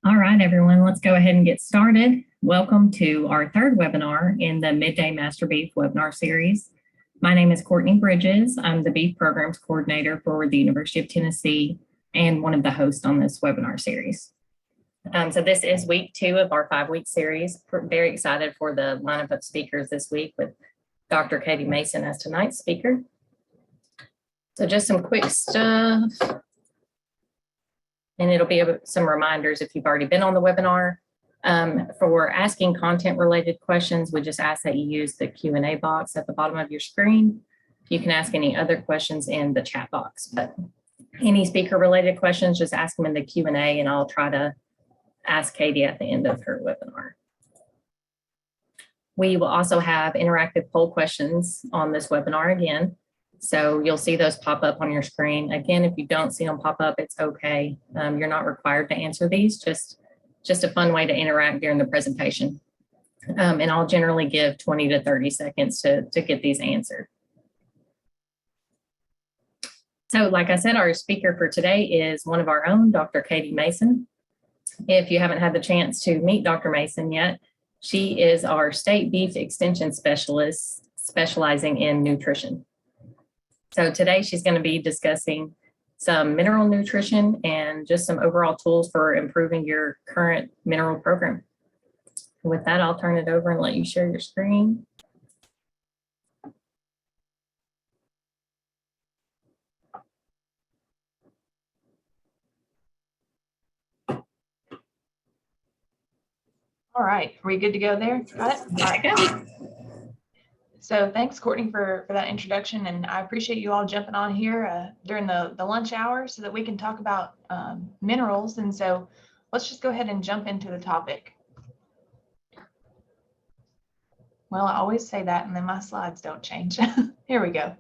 All right, everyone, let's go ahead and get started. Welcome to our third webinar in the Midday Master Beef webinar series. My name is Courtney Bridges. I'm the Beef Programs Coordinator for the University of Tennessee and one of the hosts on this webinar series. So this is week 2 of our 5-week series. We're very excited for the lineup of speakers this week with Dr. Katie Mason as tonight's speaker. So just some quick stuff. And it'll be some reminders if you've already been on the webinar. For asking content-related questions, we just ask that you use the Q&A box at the bottom of your screen. You can ask any other questions in the chat box, but any speaker-related questions, just ask them in the Q&A, and I'll try to ask Katie at the end of her webinar. We will also have interactive poll questions on this webinar again. So you'll see those pop up on your screen. Again, if you don't see them pop up, it's okay. You're not required to answer these, just a fun way to interact during the presentation. And I'll generally give 20 to 30 seconds to get these answered. So like I said, our speaker for today is one of our own, Dr. Katie Mason. If you haven't had the chance to meet Dr. Mason yet, she is our state beef extension specialist specializing in nutrition. So today she's going to be discussing some mineral nutrition and just some overall tools for improving your current mineral program. With that, I'll turn it over and let you share your screen. All right, are we good to go there? Got it? All right, go. So thanks, Courtney, for that introduction, and I appreciate you all jumping on here during the lunch hour so that we can talk about minerals. And so let's just go ahead and jump into the topic. Well, I always say that, and then my slides don't change. Here we go.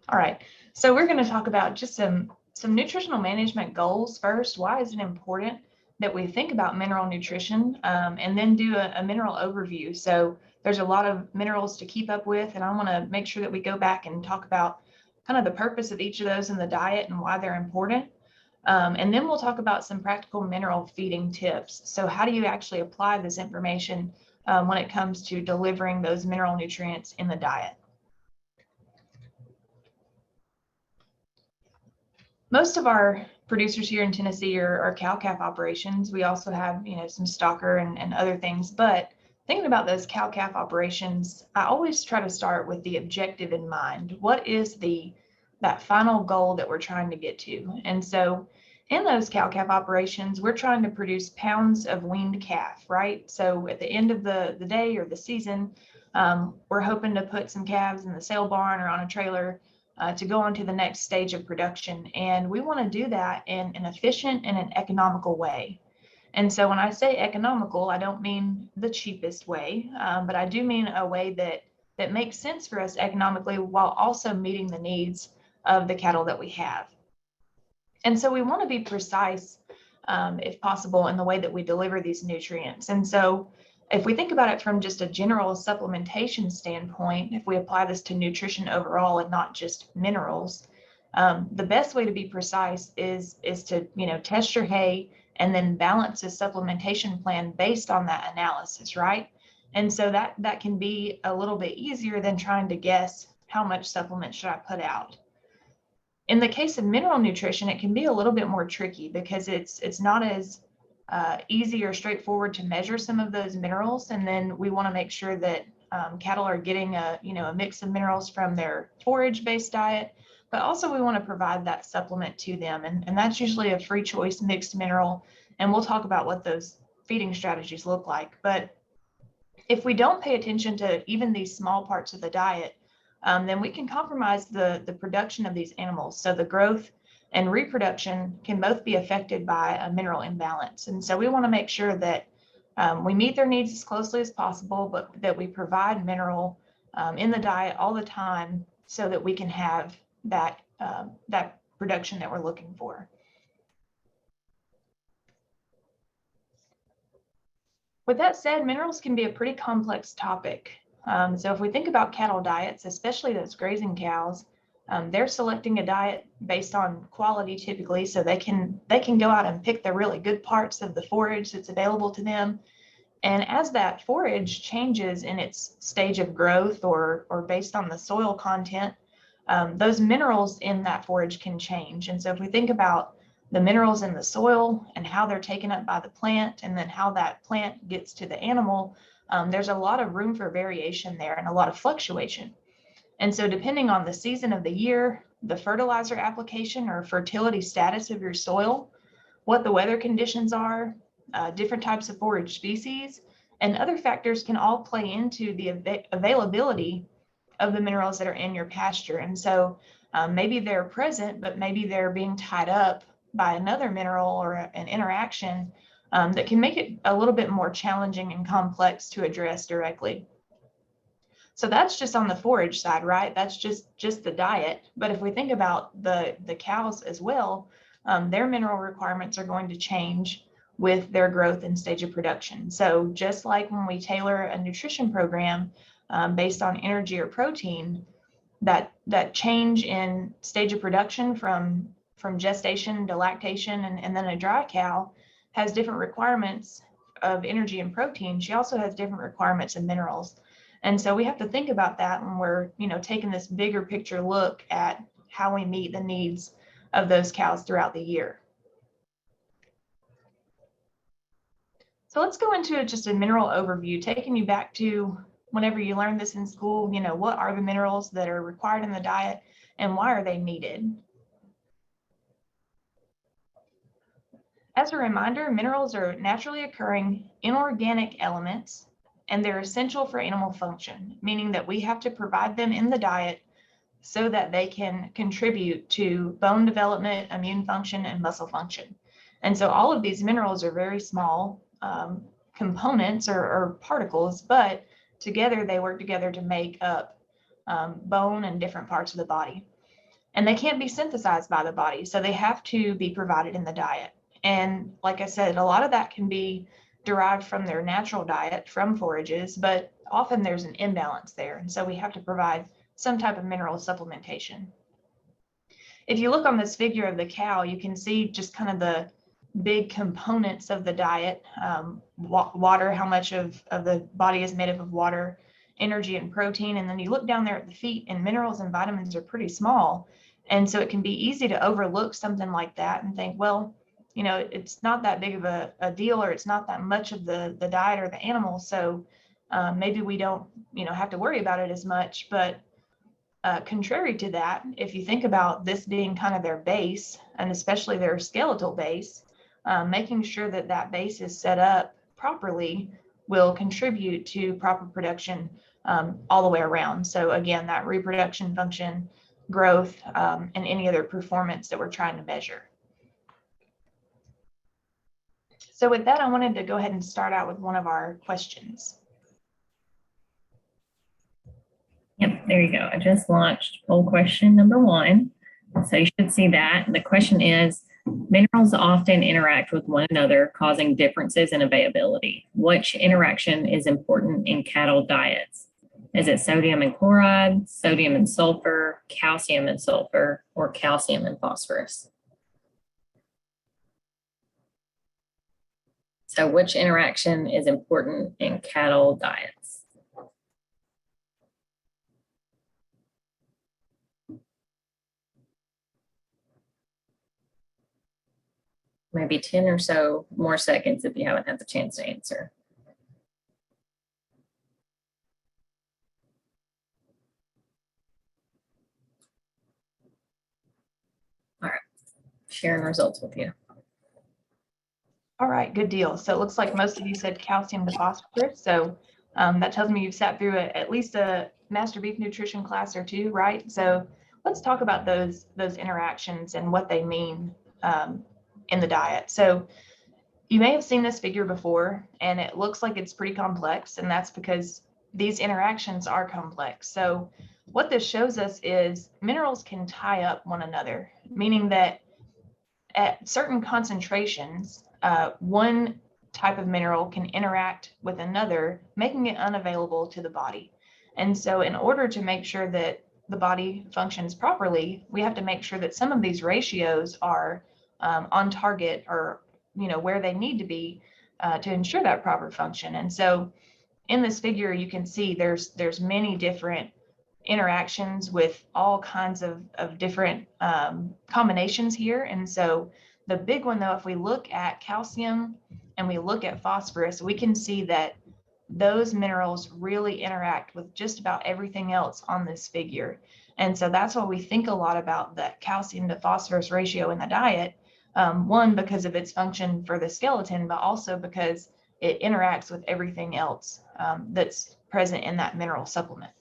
All right, so we're going to talk about just some nutritional management goals first. Why is it important that we think about mineral nutrition, and then do a mineral overview? So there's a lot of minerals to keep up with, and I want to make sure that we go back and talk about kind of the purpose of each of those in the diet and why they're important. And then we'll talk about some practical mineral feeding tips. So how do you actually apply this information when it comes to delivering those mineral nutrients in the diet? Most of our producers here in Tennessee are cow-calf operations. We also have, some stocker and other things, but thinking about those cow-calf operations, I always try to start with the objective in mind. What is that final goal that we're trying to get to? And so in those cow-calf operations, we're trying to produce pounds of weaned calf, right? So at the end of the day or the season, we're hoping to put some calves in the sale barn or on a trailer to go on to the next stage of production. And we want to do that in an efficient and an economical way. And so when I say economical, I don't mean the cheapest way, but I do mean a way that makes sense for us economically while also meeting the needs of the cattle that we have. And so we want to be precise, if possible, in the way that we deliver these nutrients. And so if we think about it from just a general supplementation standpoint, if we apply this to nutrition overall and not just minerals, the best way to be precise is to test your hay and then balance a supplementation plan based on that analysis, right? And so that can be a little bit easier than trying to guess how much supplement should I put out. In the case of mineral nutrition, it can be a little bit more tricky because it's not as easy or straightforward to measure some of those minerals. And then we want to make sure that cattle are getting a mix of minerals from their forage-based diet, but also we want to provide that supplement to them. And that's usually a free choice mixed mineral. And we'll talk about what those feeding strategies look like. But if we don't pay attention to even these small parts of the diet, then we can compromise the production of these animals. So the growth and reproduction can both be affected by a mineral imbalance. And so we want to make sure that we meet their needs as closely as possible, but that we provide mineral in the diet all the time so that we can have that production that we're looking for. With that said, minerals can be a pretty complex topic. So if we think about cattle diets, especially those grazing cows, they're selecting a diet based on quality typically, so they can go out and pick the really good parts of the forage that's available to them. And as that forage changes in its stage of growth or based on the soil content, those minerals in that forage can change. And so if we think about the minerals in the soil and how they're taken up by the plant, and then how that plant gets to the animal, there's a lot of room for variation there and a lot of fluctuation. And so depending on the season of the year, the fertilizer application or fertility status of your soil, what the weather conditions are, different types of forage species, and other factors can all play into the availability of the minerals that are in your pasture. And so maybe they're present, but maybe they're being tied up by another mineral or an interaction that can make it a little bit more challenging and complex to address directly. So that's just on the forage side, right? That's just the diet. But if we think about the cows as well, their mineral requirements are going to change with their growth and stage of production. So just like when we tailor a nutrition program based on energy or protein, that change in stage of production from gestation to lactation and then a dry cow has different requirements of energy and protein. She also has different requirements of minerals. And so we have to think about that when we're, taking this bigger picture look at how we meet the needs of those cows throughout the year. So let's go into just a mineral overview, taking you back to whenever you learned this in school. What are the minerals that are required in the diet and why are they needed? As a reminder, minerals are naturally occurring inorganic elements, and they're essential for animal function, meaning that we have to provide them in the diet so that they can contribute to bone development, immune function, and muscle function. And so all of these minerals are very small components or particles, but together they work together to make up bone and different parts of the body. And they can't be synthesized by the body, so they have to be provided in the diet. And like I said, a lot of that can be derived from their natural diet, from forages, but often there's an imbalance there. And so we have to provide some type of mineral supplementation. If you look on this figure of the cow, you can see just kind of the big components of the diet, water, how much of the body is made up of water, energy and protein. And then you look down there at the feet, and minerals and vitamins are pretty small. And so it can be easy to overlook something like that and think, well, it's not that big of a deal, or it's not that much of the diet or the animal. So maybe we don't, have to worry about it as much. But contrary to that, if you think about this being kind of their base, and especially their skeletal base, making sure that that base is set up properly will contribute to proper production all the way around. So again, that reproduction function, growth, and any other performance that we're trying to measure. So with that, I wanted to go ahead and start out with one of our questions. Yep, there you go. I just launched poll question number 1. So you should see that. The question is, minerals often interact with one another, causing differences in availability. Which interaction is important in cattle diets? Is it sodium and chloride, sodium and sulfur, calcium and sulfur, or calcium and phosphorus? So which interaction is important in cattle diets? Maybe 10 or so more seconds if you haven't had the chance to answer. All right, sharing results with you. All right, good deal. So it looks like most of you said calcium to phosphorus. So that tells me you've sat through at least a Master Beef Nutrition class or two, right? So let's talk about those interactions and what they mean in the diet. So you may have seen this figure before, and it looks like it's pretty complex, and that's because these interactions are complex. So what this shows us is minerals can tie up one another, meaning that at certain concentrations, one type of mineral can interact with another, making it unavailable to the body. And so in order to make sure that the body functions properly, we have to make sure that some of these ratios are on target, or where they need to be to ensure that proper function. And so in this figure, you can see there's many different interactions with all kinds of different combinations here. And so the big one, though, if we look at calcium and we look at phosphorus, we can see that those minerals really interact with just about everything else on this figure. And so that's why we think a lot about that calcium to phosphorus ratio in the diet. One, because of its function for the skeleton, but also because it interacts with everything else that's present in that mineral supplement.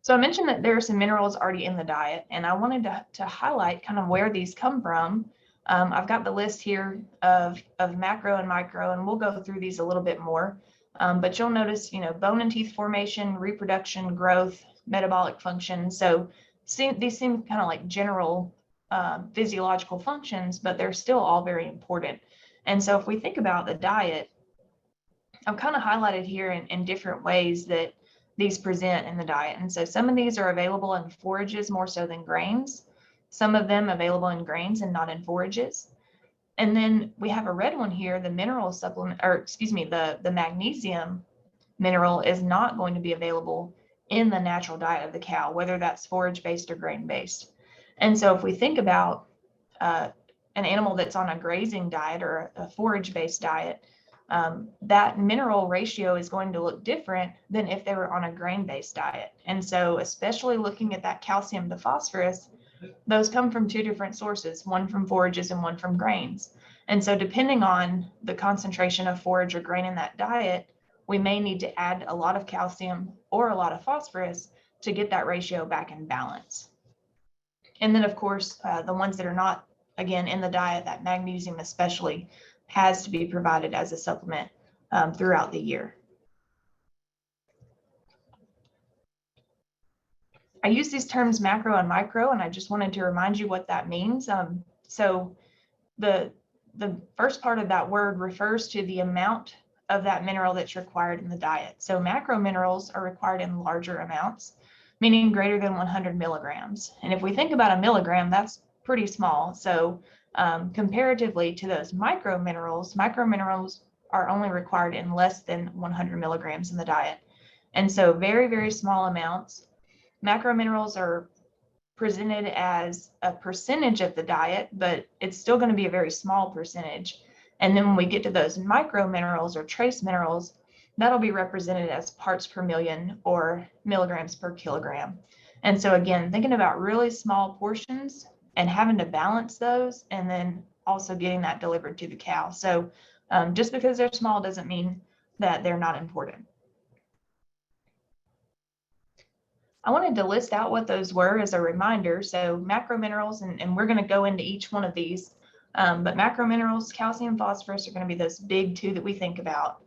So I mentioned that there are some minerals already in the diet, and I wanted to highlight kind of where these come from. I've got the list here of macro and micro, and we'll go through these a little bit more. But you'll notice, bone and teeth formation, reproduction, growth, metabolic function. So these seem kind of like general physiological functions, but they're still all very important. And so if we think about the diet, I've kind of highlighted here in different ways that these present in the diet. And so some of these are available in forages more so than grains. Some of them available in grains and not in forages. And then we have a red one here, the mineral supplement, or excuse me, the magnesium mineral is not going to be available in the natural diet of the cow, whether that's forage-based or grain-based. And so if we think about an animal that's on a grazing diet or a forage-based diet, that mineral ratio is going to look different than if they were on a grain-based diet. And so especially looking at that calcium to phosphorus, those come from two different sources, one from forages and one from grains. And so depending on the concentration of forage or grain in that diet, we may need to add a lot of calcium or a lot of phosphorus to get that ratio back in balance. And then of course, the ones that are not, again, in the diet, that magnesium especially, has to be provided as a supplement throughout the year. I use these terms macro and micro, and I just wanted to remind you what that means. So the first part of that word refers to the amount of that mineral that's required in the diet. So macro minerals are required in larger amounts, meaning greater than 100 milligrams. And if we think about a milligram, that's pretty small. So comparatively to those micro minerals are only required in less than 100 milligrams in the diet. And so very, very small amounts. Macro minerals are presented as a percentage of the diet, but it's still going to be a very small percentage. And then when we get to those micro minerals or trace minerals, that'll be represented as parts per million or milligrams per kilogram. And so again, thinking about really small portions and having to balance those, and then also getting that delivered to the cow. So just because they're small doesn't mean that they're not important. I wanted to list out what those were as a reminder. So macro minerals, and we're going to go into each one of these, but macro minerals, calcium, phosphorus are going to be those big two that we think about,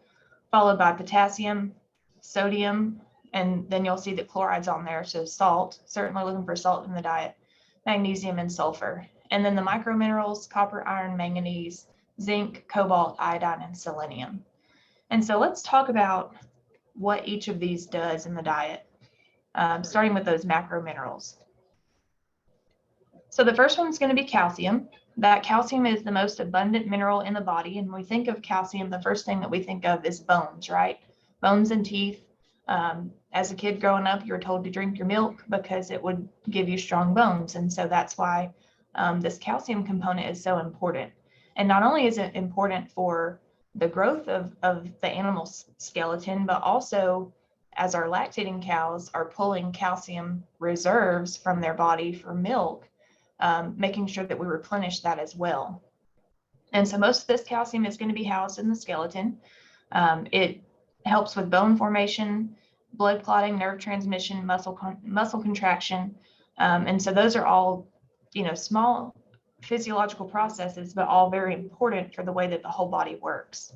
followed by potassium, sodium, and then you'll see that chloride's on there. So salt, certainly looking for salt in the diet, magnesium and sulfur. And then the micro minerals, copper, iron, manganese, zinc, cobalt, iodine, and selenium. And so let's talk about what each of these does in the diet, starting with those macro minerals. So the first one is going to be calcium. That calcium is the most abundant mineral in the body. And when we think of calcium, the first thing that we think of is bones, right? Bones and teeth. As a kid growing up, you were told to drink your milk because it would give you strong bones. And so that's why this calcium component is so important. And not only is it important for the growth of the animal skeleton, but also as our lactating cows are pulling calcium reserves from their body for milk, making sure that we replenish that as well. And so most of this calcium is going to be housed in the skeleton. It helps with bone formation, blood clotting, nerve transmission, muscle contraction. And so those are all, small physiological processes, but all very important for the way that the whole body works.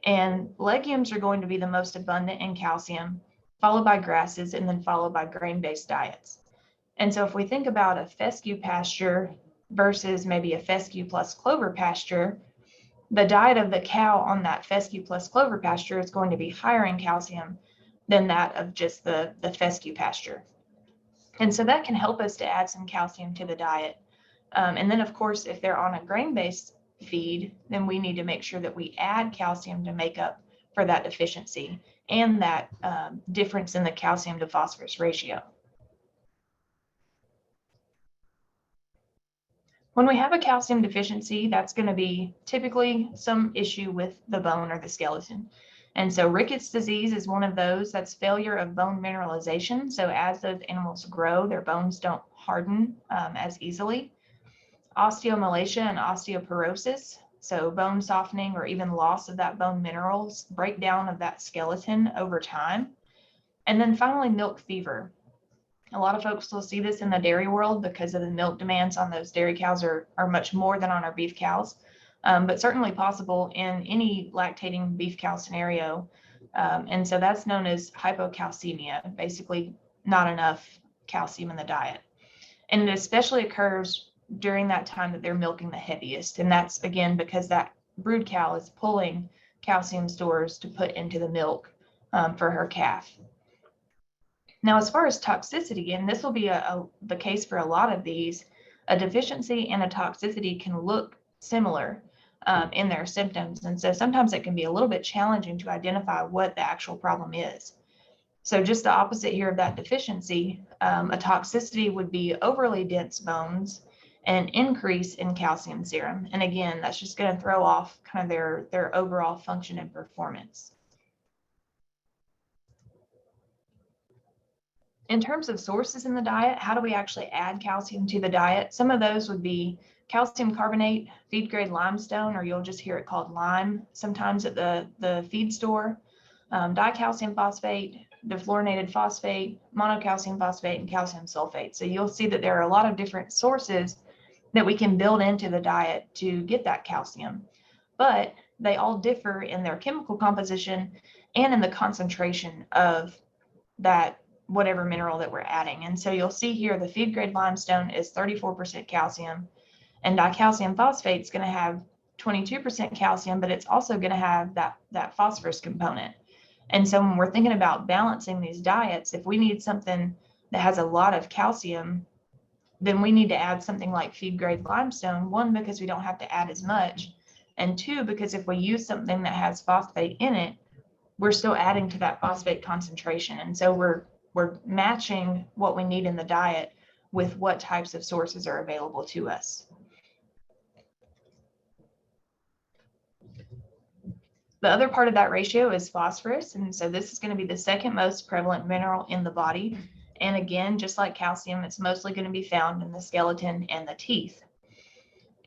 And legumes are going to be the most abundant in calcium, followed by grasses, and then followed by grain-based diets. And so if we think about a fescue pasture versus maybe a fescue plus clover pasture, the diet of the cow on that fescue plus clover pasture is going to be higher in calcium than that of just the fescue pasture. And so that can help us to add some calcium to the diet. And then, of course, if they're on a grain-based feed, then we need to make sure that we add calcium to make up for that deficiency and that difference in the calcium to phosphorus ratio. When we have a calcium deficiency, that's going to be typically some issue with the bone or the skeleton. And so Ricketts disease is one of those. That's failure of bone mineralization. So as those animals grow, their bones don't harden as easily. Osteomalacia and osteoporosis, so bone softening or even loss of that bone minerals, breakdown of that skeleton over time. And then finally, milk fever. A lot of folks will see this in the dairy world because of the milk demands on those dairy cows are much more than on our beef cows, but certainly possible in any lactating beef cow scenario. And so that's known as hypocalcemia, basically not enough calcium in the diet. And it especially occurs during that time that they're milking the heaviest. And that's, again, because that brood cow is pulling calcium stores to put into the milk for her calf. Now, as far as toxicity, and this will be the case for a lot of these, a deficiency and a toxicity can look similar in their symptoms. And so sometimes it can be a little bit challenging to identify what the actual problem is. So just the opposite here of that deficiency, a toxicity would be overly dense bones and increase in calcium serum. And again, that's just going to throw off kind of their overall function and performance. In terms of sources in the diet, how do we actually add calcium to the diet? Some of those would be calcium carbonate, feed grade limestone, or you'll just hear it called lime sometimes at the feed store, dicalcium phosphate, defluorinated phosphate, monocalcium phosphate, and calcium sulfate. So you'll see that there are a lot of different sources that we can build into the diet to get that calcium, but they all differ in their chemical composition and in the concentration of that whatever mineral that we're adding. And so you'll see here the feed grade limestone is 34% calcium, and dicalcium phosphate is going to have 22% calcium, but it's also going to have that phosphorus component. And so when we're thinking about balancing these diets, if we need something that has a lot of calcium, then we need to add something like feed grade limestone, one, because we don't have to add as much, and two, because if we use something that has phosphate in it, we're still adding to that phosphate concentration. And so we're matching what we need in the diet with what types of sources are available to us. The other part of that ratio is phosphorus. And so this is going to be the second most prevalent mineral in the body. And again, just like calcium, it's mostly going to be found in the skeleton and the teeth.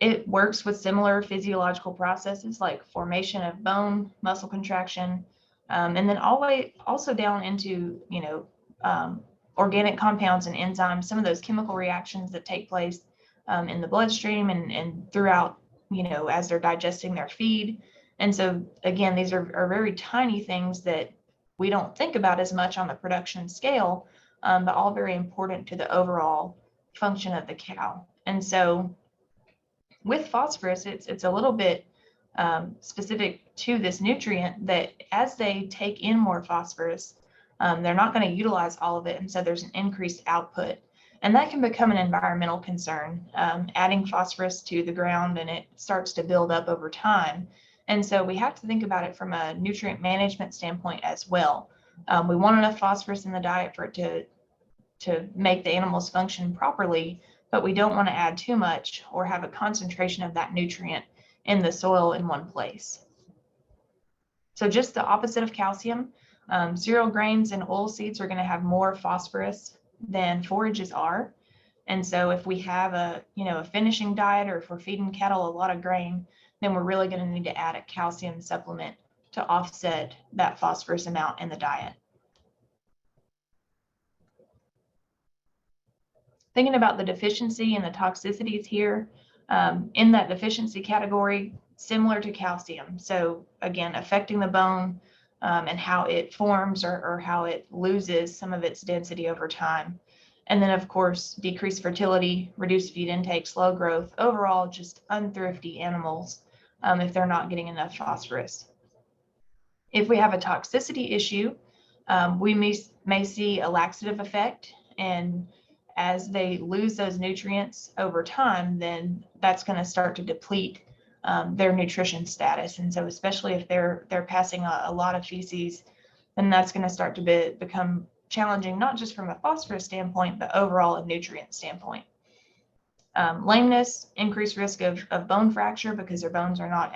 It works with similar physiological processes like formation of bone, muscle contraction, and then also down into, organic compounds and enzymes, some of those chemical reactions that take place in the bloodstream and throughout, as they're digesting their feed. And so, again, these are very tiny things that we don't think about as much on the production scale, but all very important to the overall function of the cow. And so with phosphorus, it's a little bit specific to this nutrient that as they take in more phosphorus, they're not going to utilize all of it. And so there's an increased output. And that can become an environmental concern, adding phosphorus to the ground, and it starts to build up over time. And so we have to think about it from a nutrient management standpoint as well. We want enough phosphorus in the diet for it to make the animals function properly, but we don't want to add too much or have a concentration of that nutrient in the soil in one place. So just the opposite of calcium, cereal grains and oil seeds are going to have more phosphorus than forages are. And so if we have a finishing diet, or if we're feeding cattle a lot of grain, then we're really going to need to add a calcium supplement to offset that phosphorus amount in the diet. Thinking about the deficiency and the toxicities here, in that deficiency category, similar to calcium. So again, affecting the bone and how it forms or how it loses some of its density over time. And then, of course, decreased fertility, reduced feed intake, slow growth, overall just unthrifty animals if they're not getting enough phosphorus. If we have a toxicity issue, We may see a laxative effect, and as they lose those nutrients over time, then that's going to start to deplete their nutrition status. And so especially if they're passing a lot of feces, then that's going to start to become challenging, not just from a phosphorus standpoint, but overall a nutrient standpoint. Lameness, increased risk of bone fracture because their bones are not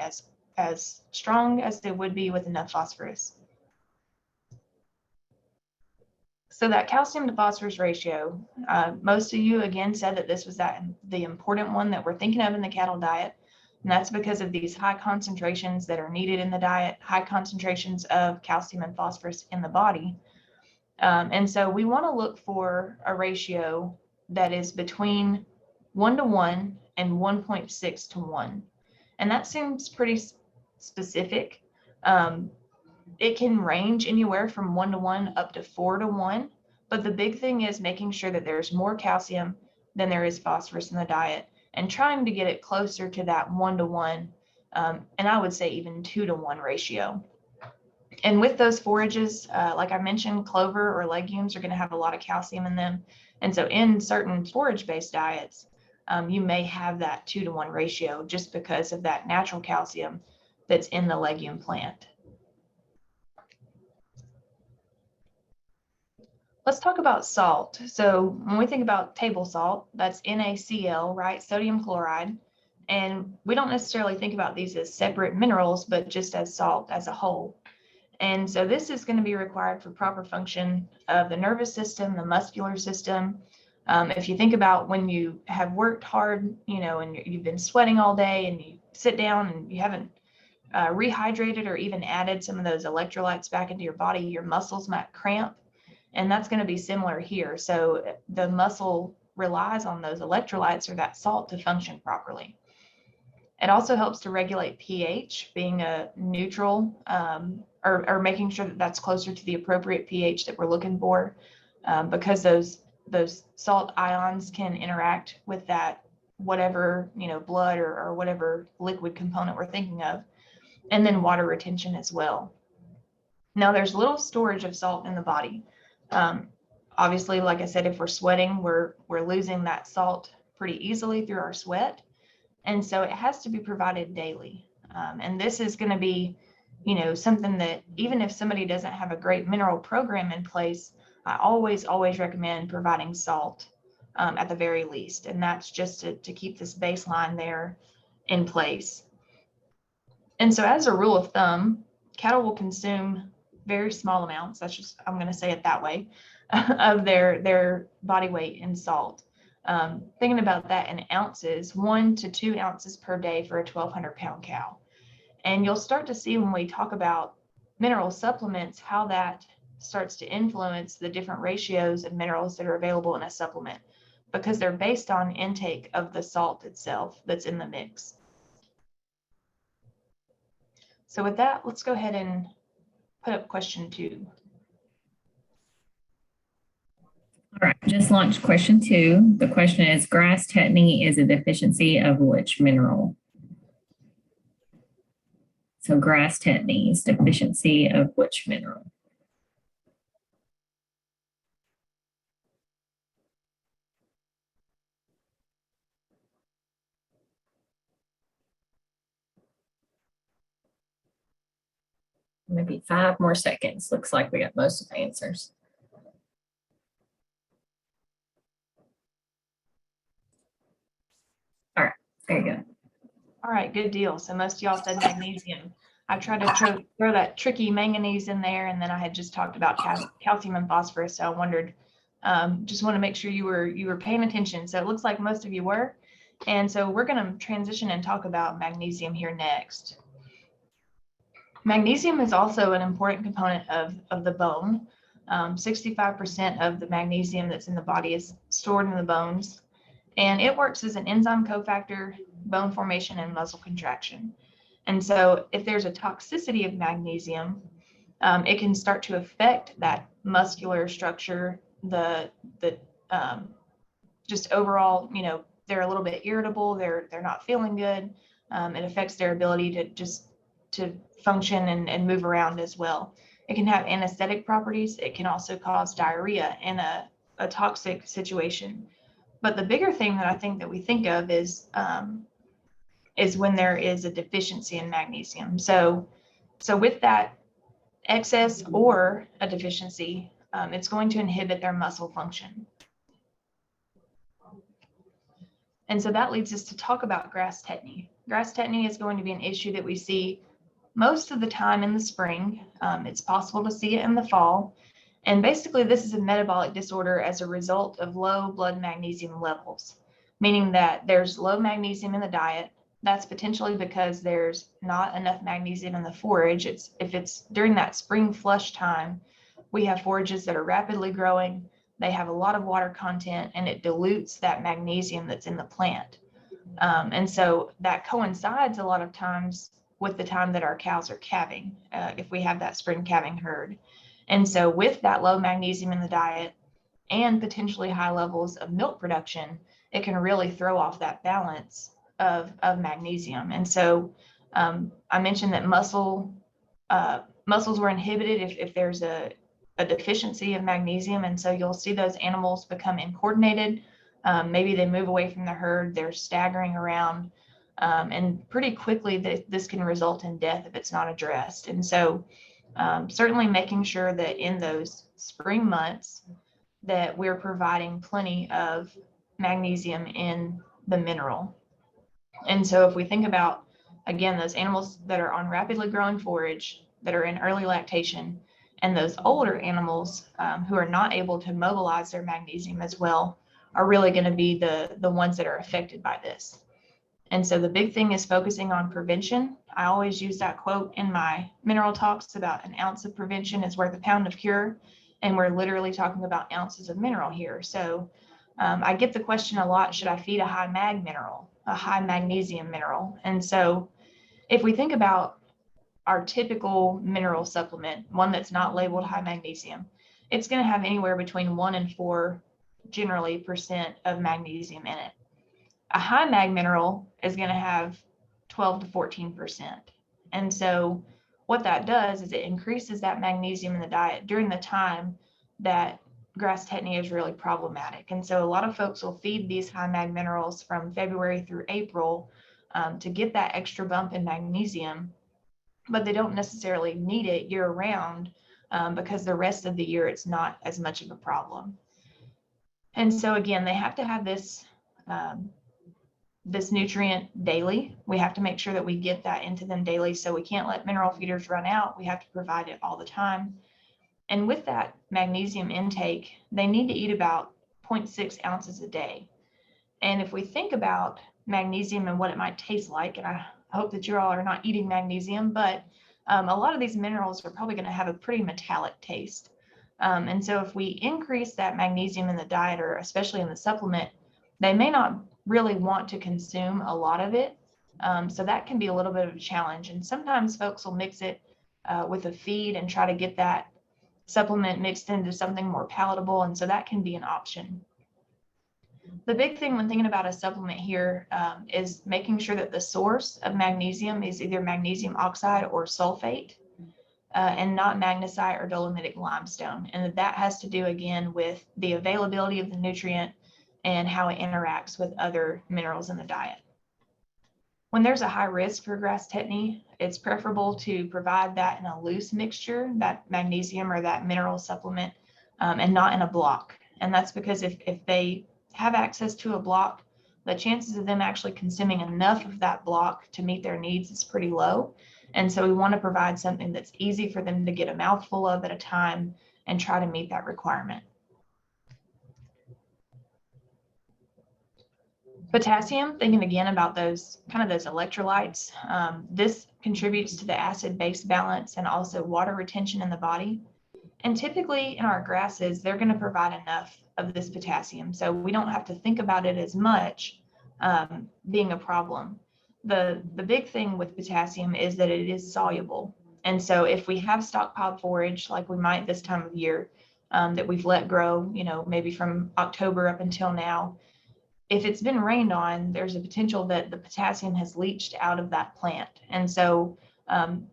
as strong as they would be with enough phosphorus. So that calcium to phosphorus ratio, most of you again said that this was the important one that we're thinking of in the cattle diet. And that's because of these high concentrations that are needed in the diet, high concentrations of calcium and phosphorus in the body. And so we want to look for a ratio that is between 1:1 and 1.6:1. And that seems pretty specific. It can range anywhere from 1:1 up to 4:1. But the big thing is making sure that there's more calcium than there is phosphorus in the diet and trying to get it closer to that 1:1. And I would say even 2:1 ratio. And with those forages, like I mentioned, clover or legumes are going to have a lot of calcium in them. And so in certain forage-based diets, you may have that 2:1 ratio just because of that natural calcium that's in the legume plant. Let's talk about salt. So when we think about table salt, that's NaCl, right? Sodium chloride. And we don't necessarily think about these as separate minerals, but just as salt as a whole. And so this is going to be required for proper function of the nervous system, the muscular system. If you think about when you have worked hard, and you've been sweating all day and you sit down and you haven't rehydrated or even added some of those electrolytes back into your body, your muscles might cramp. And that's going to be similar here. So the muscle relies on those electrolytes or that salt to function properly. It also helps to regulate pH, being a neutral, or making sure that that's closer to the appropriate pH that we're looking for, because those salt ions can interact with that whatever, blood or whatever liquid component we're thinking of, and then water retention as well. Now there's little storage of salt in the body. Obviously, like I said, if we're sweating, we're losing that salt pretty easily through our sweat. And so it has to be provided daily. And this is going to be, something that even if somebody doesn't have a great mineral program in place, I always recommend providing salt at the very least. And that's just to keep this baseline there in place. And so as a rule of thumb, cattle will consume very small amounts, I'm going to say it that way, of their body weight in salt. Thinking about that in ounces, 1 to 2 ounces per day for a 1,200 pound cow. And you'll start to see when we talk about mineral supplements, how that starts to influence the different ratios of minerals that are available in a supplement, because they're based on intake of the salt itself that's in the mix. So with that, let's go ahead and put up question 2. All right, just launched question 2. The question is, grass tetany is a deficiency of which mineral? So grass tetany is deficiency of which mineral? Maybe 5 more seconds. Looks like we got most of the answers. All right, there you go. All right, good deal. So most of y'all said magnesium. I tried to throw that tricky manganese in there, and then I had just talked about calcium and phosphorus. So I wondered, just want to make sure you were paying attention. So it looks like most of you were. And so we're going to transition and talk about magnesium here next. Magnesium is also an important component of the bone. 65% of the magnesium that's in the body is stored in the bones, and it works as an enzyme cofactor, bone formation, and muscle contraction. And so if there's a toxicity of magnesium, it can start to affect that muscular structure, just overall, they're a little bit irritable, they're not feeling good. It affects their ability to function and move around as well. It can have anesthetic properties. It can also cause diarrhea in a toxic situation. But the bigger thing that I think that we think of is when there is a deficiency in magnesium. So with that excess or a deficiency, it's going to inhibit their muscle function. And so that leads us to talk about grass tetany. Grass tetany is going to be an issue that we see most of the time in the spring. It's possible to see it in the fall. And basically, this is a metabolic disorder as a result of low blood magnesium levels, meaning that there's low magnesium in the diet. That's potentially because there's not enough magnesium in the forage. If it's during that spring flush time, we have forages that are rapidly growing. They have a lot of water content, and it dilutes that magnesium that's in the plant. And so that coincides a lot of times with the time that our cows are calving, if we have that spring calving herd. And so with that low magnesium in the diet and potentially high levels of milk production, it can really throw off that balance of magnesium. And so I mentioned that muscles were inhibited if there's a deficiency of magnesium. And so you'll see those animals become incoordinated. Maybe they move away from the herd, they're staggering around, and pretty quickly this can result in death if it's not addressed. And so certainly making sure that in those spring months that we're providing plenty of magnesium in the mineral. And so if we think about, again, those animals that are on rapidly growing forage, that are in early lactation, and those older animals who are not able to mobilize their magnesium as well, are really going to be the ones that are affected by this. And so the big thing is focusing on prevention. I always use that quote in my mineral talks about an ounce of prevention is worth a pound of cure. And we're literally talking about ounces of mineral here. So I get the question a lot, should I feed a high mag mineral, a high magnesium mineral? And so if we think about our typical mineral supplement, one that's not labeled high magnesium, it's going to have anywhere between 1 and 4 generally percent of magnesium in it. A high mag mineral is going to have 12 to 14%. And so what that does is it increases that magnesium in the diet during the time that grass tetany is really problematic. And so a lot of folks will feed these high mag minerals from February through April to get that extra bump in magnesium, but they don't necessarily need it year round because the rest of the year it's not as much of a problem. And so again, they have to have this nutrient daily. We have to make sure that we get that into them daily. So we can't let mineral feeders run out. We have to provide it all the time. And with that magnesium intake, they need to eat about 0.6 ounces a day. And if we think about magnesium and what it might taste like, and I hope that you all are not eating magnesium, but a lot of these minerals are probably going to have a pretty metallic taste. And so if we increase that magnesium in the diet, or especially in the supplement, they may not really want to consume a lot of it. So that can be a little bit of a challenge. And sometimes folks will mix it with a feed and try to get that supplement mixed into something more palatable. And so that can be an option. The big thing when thinking about a supplement here is making sure that the source of magnesium is either magnesium oxide or sulfate, and not magnesite or dolomitic limestone. And that has to do, again, with the availability of the nutrient and how it interacts with other minerals in the diet. When there's a high risk for grass tetany, it's preferable to provide that in a loose mixture, that magnesium or that mineral supplement, and not in a block. And that's because if they have access to a block, the chances of them actually consuming enough of that block to meet their needs is pretty low. And so we want to provide something that's easy for them to get a mouthful of at a time and try to meet that requirement. Potassium, thinking again about those electrolytes, this contributes to the acid-base balance and also water retention in the body. And typically in our grasses, they're going to provide enough of this potassium. So we don't have to think about it as much being a problem. The big thing with potassium is that it is soluble. And so if we have stockpiled forage, like we might this time of year, that we've let grow, maybe from October up until now, if it's been rained on, there's a potential that the potassium has leached out of that plant. And so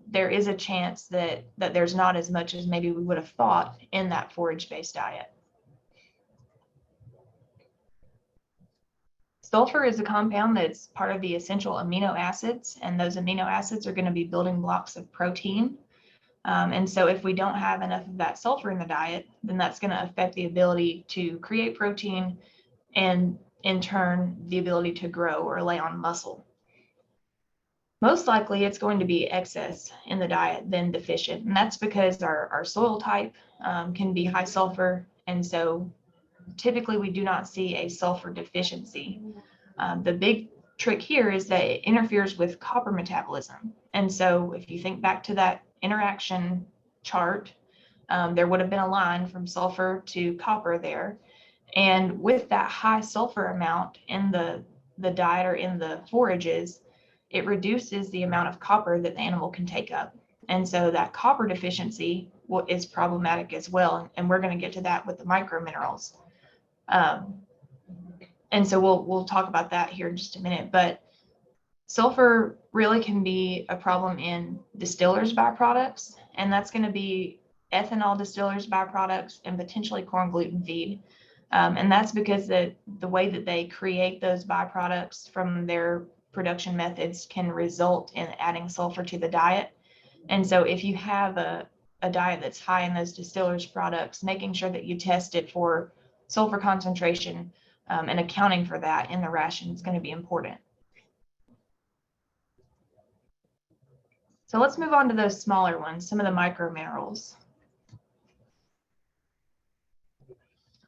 there is a chance that there's not as much as maybe we would have thought in that forage-based diet. Sulfur is a compound that's part of the essential amino acids, and those amino acids are going to be building blocks of protein. And so if we don't have enough of that sulfur in the diet, then that's going to affect the ability to create protein and in turn, the ability to grow or lay on muscle. Most likely it's going to be excess in the diet than deficient. And that's because our soil type can be high sulfur. And so typically we do not see a sulfur deficiency. The big trick here is that it interferes with copper metabolism. And so if you think back to that interaction chart, there would have been a line from sulfur to copper there. And with that high sulfur amount in the diet or in the forages, it reduces the amount of copper that the animal can take up. And so that copper deficiency is problematic as well. And we're going to get to that with the microminerals. And so we'll talk about that here in just a minute. But sulfur really can be a problem in distillers' byproducts, and that's going to be ethanol distillers' byproducts and potentially corn gluten feed. And that's because the way that they create those byproducts from their production methods can result in adding sulfur to the diet. And so if you have a diet that's high in those distillers' products, making sure that you test it for sulfur concentration and accounting for that in the ration is going to be important. So let's move on to those smaller ones, some of the microminerals.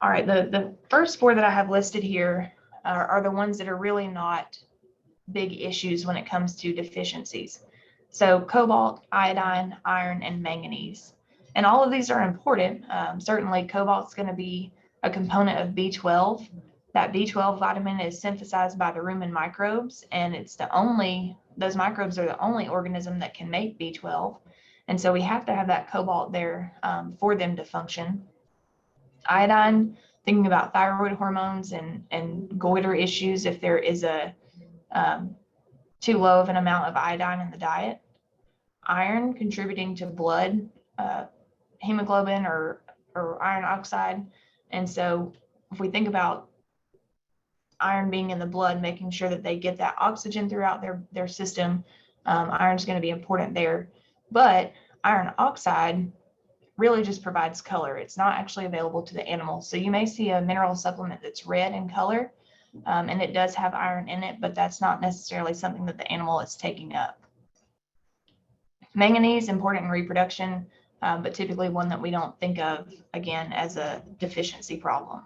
All right, the first four that I have listed here are the ones that are really not big issues when it comes to deficiencies. So cobalt, iodine, iron, and manganese. And all of these are important. Certainly cobalt's going to be a component of B12. That B12 vitamin is synthesized by the rumen microbes, and those microbes are the only organism that can make B12. And so we have to have that cobalt there for them to function. Iodine, thinking about thyroid hormones and goiter issues if there is a too low of an amount of iodine in the diet. Iron, contributing to blood hemoglobin or iron oxide. And so if we think about iron being in the blood, making sure that they get that oxygen throughout their system, iron is going to be important there. But iron oxide really just provides color. It's not actually available to the animal. So you may see a mineral supplement that's red in color, and it does have iron in it, but that's not necessarily something that the animal is taking up. Manganese, important in reproduction, but typically one that we don't think of, again, as a deficiency problem.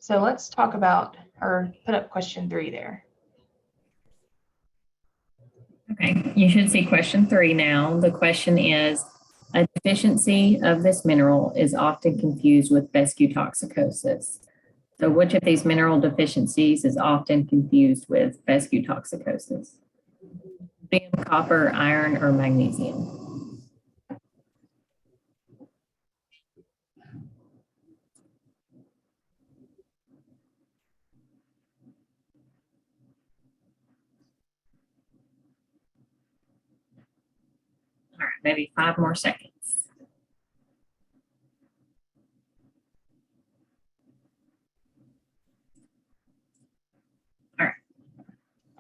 So let's talk about, or put up question 3 there. Okay, you should see question 3 now. The question is, a deficiency of this mineral is often confused with fescue toxicosis. So which of these mineral deficiencies is often confused with fescue toxicosis? Sodium, copper, iron, or magnesium? All right, maybe 5 more seconds.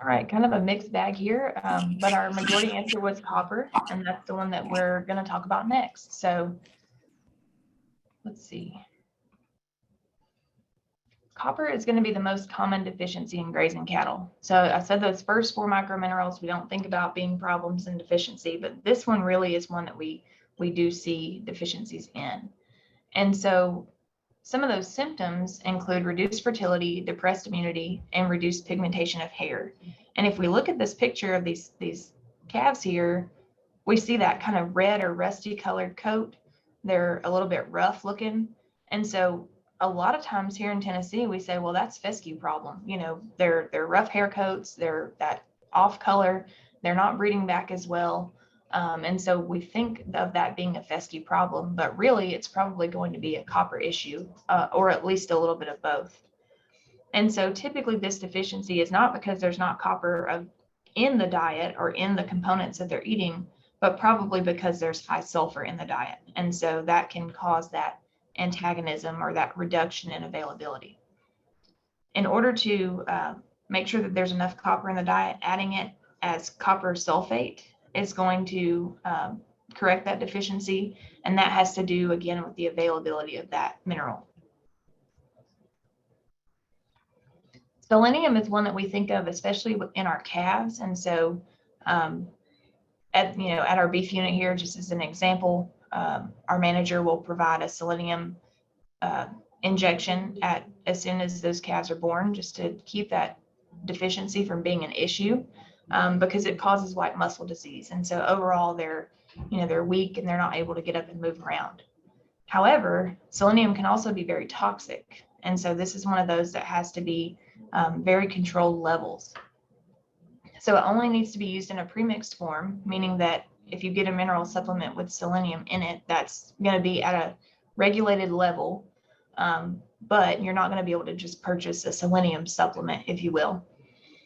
All right, kind of a mixed bag here, but our majority answer was copper, and that's the one that we're going to talk about next. So let's see. Copper is going to be the most common deficiency in grazing cattle. So I said those first 4 microminerals we don't think about being problems in deficiency, but this one really is one that we do see deficiencies in. And so some of those symptoms include reduced fertility, depressed immunity, and reduced pigmentation of hair. And if we look at this picture of these calves here, we see that kind of red or rusty colored coat. They're a little bit rough looking. And so a lot of times here in Tennessee, we say, well, that's fescue problem. You know, they're rough hair coats, they're that off color, they're not breeding back as well. And so we think of that being a fescue problem, but really it's probably going to be a copper issue, or at least a little bit of both. And so typically this deficiency is not because there's not copper in the diet or in the components that they're eating, but probably because there's high sulfur in the diet. And so that can cause that antagonism or that reduction in availability. In order to make sure that there's enough copper in the diet, adding it as copper sulfate is going to correct that deficiency. And that has to do, again, with the availability of that mineral. Selenium is one that we think of, especially in our calves. And so at our beef unit here, just as an example, our manager will provide a selenium injection as soon as those calves are born, just to keep that deficiency from being an issue, because it causes white muscle disease. And so overall they're weak and they're not able to get up and move around. However, selenium can also be very toxic. And so this is one of those that has to be very controlled levels. So it only needs to be used in a premixed form, meaning that if you get a mineral supplement with selenium in it, that's going to be at a regulated level, but you're not going to be able to just purchase a selenium supplement, if you will.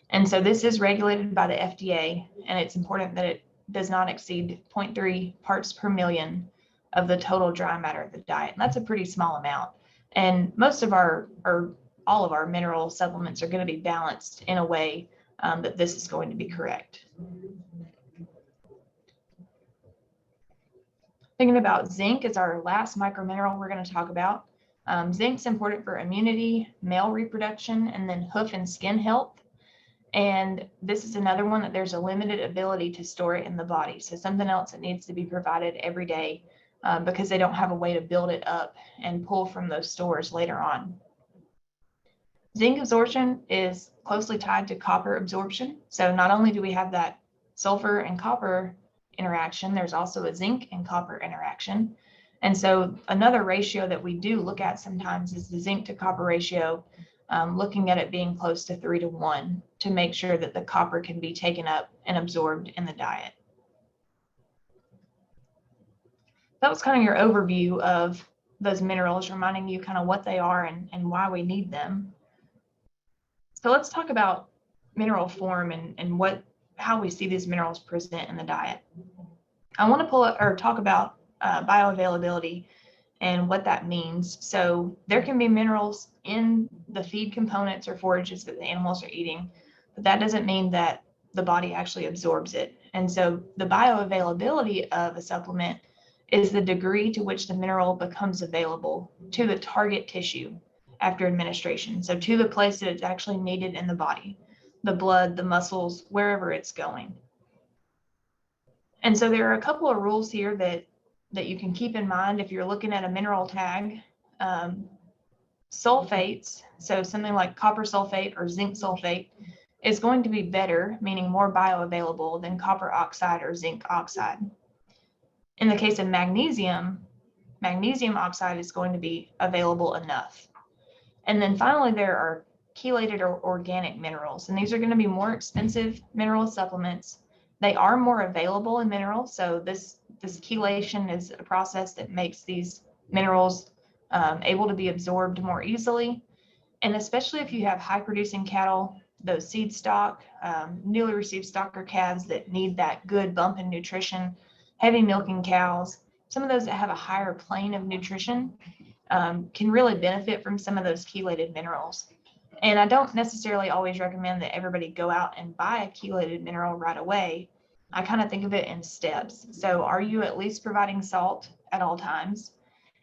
And so this is regulated by the FDA, and it's important that it does not exceed 0.3 parts per million of the total dry matter of the diet. And that's a pretty small amount. And most of all of our mineral supplements are going to be balanced in a way that this is going to be correct. Thinking about zinc is our last micromineral we're going to talk about. Zinc's important for immunity, male reproduction, and then hoof and skin health. And this is another one that there's a limited ability to store it in the body. So something else that needs to be provided every day because they don't have a way to build it up and pull from those stores later on. Zinc absorption is closely tied to copper absorption. So not only do we have that sulfur and copper interaction, there's also a zinc and copper interaction. And so another ratio that we do look at sometimes is the zinc to copper ratio, looking at it being close to 3:1 to make sure that the copper can be taken up and absorbed in the diet. That was kind of your overview of those minerals, reminding you kind of what they are and why we need them. So let's talk about mineral form and how we see these minerals present in the diet. I want to talk about bioavailability and what that means. So there can be minerals in the feed components or forages that the animals are eating, but that doesn't mean that the body actually absorbs it. And so the bioavailability of a supplement is the degree to which the mineral becomes available to the target tissue after administration. So to the place that it's actually needed in the body, the blood, the muscles, wherever it's going. And so there are a couple of rules here that you can keep in mind if you're looking at a mineral tag. Sulfates, so something like copper sulfate or zinc sulfate, is going to be better, meaning more bioavailable than copper oxide or zinc oxide. In the case of magnesium oxide is going to be available enough. And then finally, there are chelated or organic minerals, and these are going to be more expensive mineral supplements. They are more available in minerals, so this chelation is a process that makes these minerals able to be absorbed more easily. And especially if you have high producing cattle, those seed stock, newly received stocker calves that need that good bump in nutrition, heavy milking cows, some of those that have a higher plane of nutrition can really benefit from some of those chelated minerals. And I don't necessarily always recommend that everybody go out and buy a chelated mineral right away. I kind of think of it in steps. So are you at least providing salt at all times?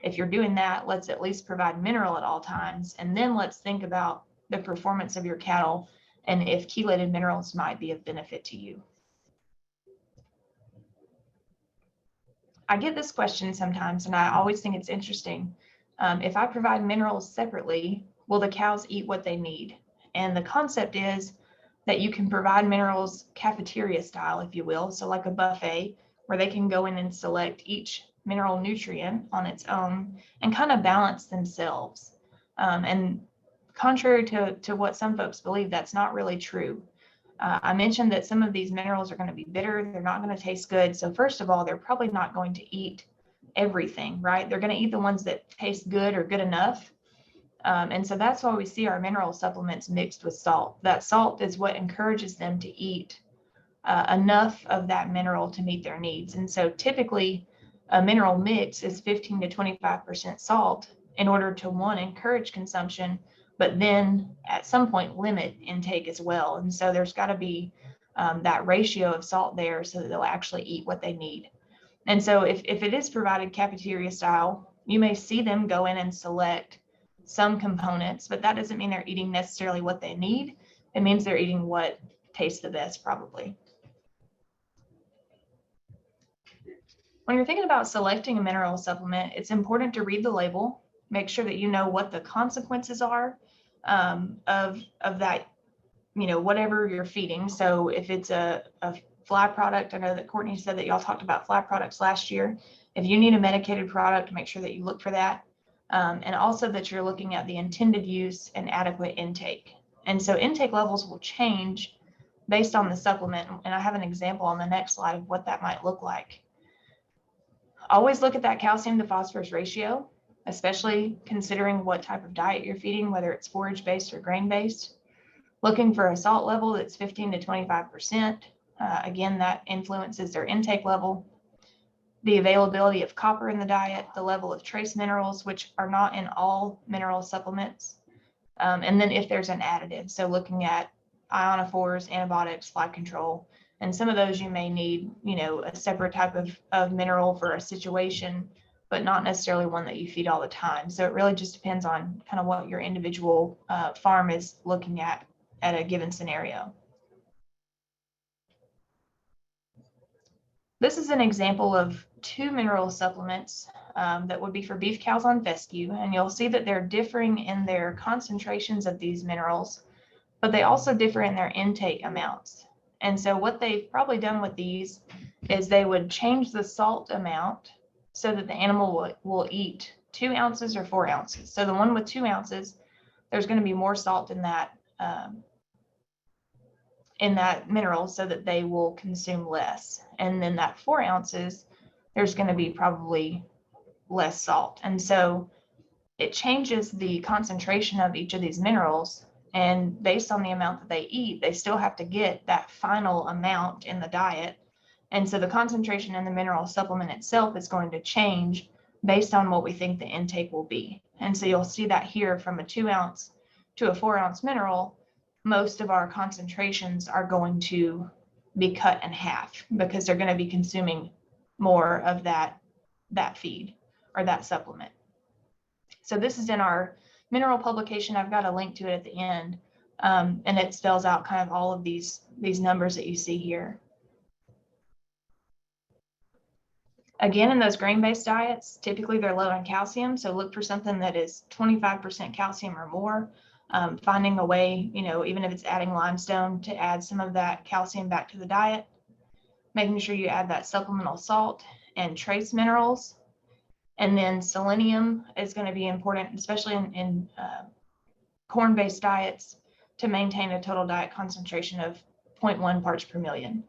If you're doing that, let's at least provide mineral at all times. And then let's think about the performance of your cattle and if chelated minerals might be of benefit to you. I get this question sometimes, and I always think it's interesting. If I provide minerals separately, will the cows eat what they need? And the concept is that you can provide minerals cafeteria style, if you will, so like a buffet where they can go in and select each mineral nutrient on its own and kind of balance themselves. And contrary to what some folks believe, that's not really true. I mentioned that some of these minerals are going to be bitter. They're not going to taste good. So first of all, they're probably not going to eat everything, right? They're going to eat the ones that taste good or good enough. And so that's why we see our mineral supplements mixed with salt. That salt is what encourages them to eat enough of that mineral to meet their needs. And so typically a mineral mix is 15 to 25% salt in order to, one, encourage consumption, but then at some point limit intake as well. And so there's got to be that ratio of salt there so that they'll actually eat what they need. And so if it is provided cafeteria style, you may see them go in and select some components, but that doesn't mean they're eating necessarily what they need. It means they're eating what tastes the best, probably. When you're thinking about selecting a mineral supplement, it's important to read the label, make sure that you know what the consequences are of that, whatever you're feeding. So if it's a fly product, I know that Courtney said that y'all talked about fly products last year. If you need a medicated product, make sure that you look for that. And also that you're looking at the intended use and adequate intake. And so intake levels will change based on the supplement. And I have an example on the next slide of what that might look like. Always look at that calcium to phosphorus ratio, especially considering what type of diet you're feeding, whether it's forage-based or grain-based. Looking for a salt level that's 15 to 25%. Again, that influences their intake level. The availability of copper in the diet, the level of trace minerals, which are not in all mineral supplements. And then if there's an additive, so looking at ionophores, antibiotics, fly control, and some of those you may need, a separate type of mineral for a situation, but not necessarily one that you feed all the time. So it really just depends on kind of what your individual farm is looking at a given scenario. This is an example of 2 mineral supplements that would be for beef cows on fescue, and you'll see that they're differing in their concentrations of these minerals, but they also differ in their intake amounts. And so what they've probably done with these is they would change the salt amount so that the animal will eat 2 ounces or 4 ounces. So the one with 2 ounces, there's going to be more salt in that mineral so that they will consume less. And then that 4 ounces, there's going to be probably less salt. And so it changes the concentration of each of these minerals. And based on the amount that they eat, they still have to get that final amount in the diet. And so the concentration in the mineral supplement itself is going to change based on what we think the intake will be. And so you'll see that here from a 2 ounce to a 4 ounce mineral, most of our concentrations are going to be cut in half because they're going to be consuming more of that feed or that supplement. So this is in our mineral publication. I've got a link to it at the end, and it spells out kind of all of these numbers that you see here. Again, in those grain-based diets, typically they're low in calcium, so look for something that is 25% calcium or more. Finding a way, even if it's adding limestone, to add some of that calcium back to the diet. Making sure you add that supplemental salt and trace minerals. And then selenium is going to be important, especially in corn-based diets, to maintain a total diet concentration of 0.1 parts per million.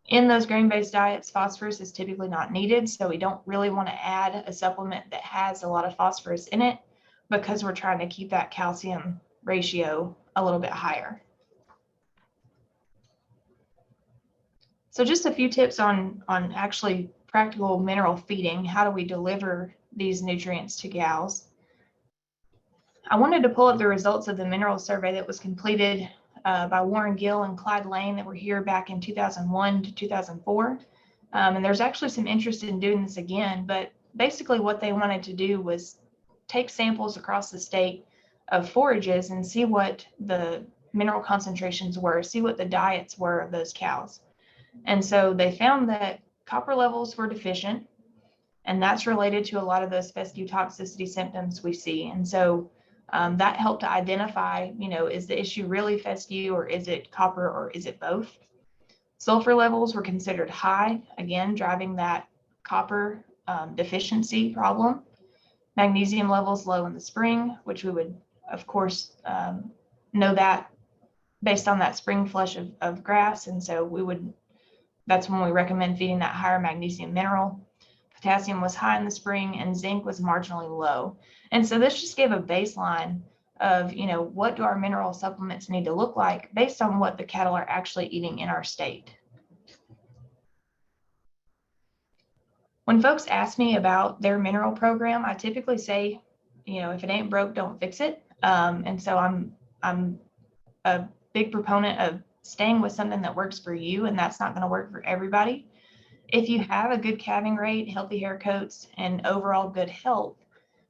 In those grain-based diets, phosphorus is typically not needed, so we don't really want to add a supplement that has a lot of phosphorus in it because we're trying to keep that calcium ratio a little bit higher. So just a few tips on actually practical mineral feeding. How do we deliver these nutrients to cows? I wanted to pull up the results of the mineral survey that was completed by Warren Gill and Clyde Lane that were here back in 2001 to 2004. And there's actually some interest in doing this again, but basically what they wanted to do was take samples across the state of forages and see what the mineral concentrations were, see what the diets were of those cows. And so they found that copper levels were deficient, and that's related to a lot of those fescue toxicity symptoms we see. And so that helped to identify, is the issue really fescue, or is it copper, or is it both? Sulfur levels were considered high, again, driving that copper deficiency problem. Magnesium levels low in the spring, which we would, of course, know that based on that spring flush of grass. And so that's when we recommend feeding that higher magnesium mineral. Potassium was high in the spring, and zinc was marginally low. And so this just gave a baseline of, what do our mineral supplements need to look like based on what the cattle are actually eating in our state. When folks ask me about their mineral program, I typically say, if it ain't broke, don't fix it. And so I'm a big proponent of staying with something that works for you, and that's not going to work for everybody. If you have a good calving rate, healthy hair coats, and overall good health,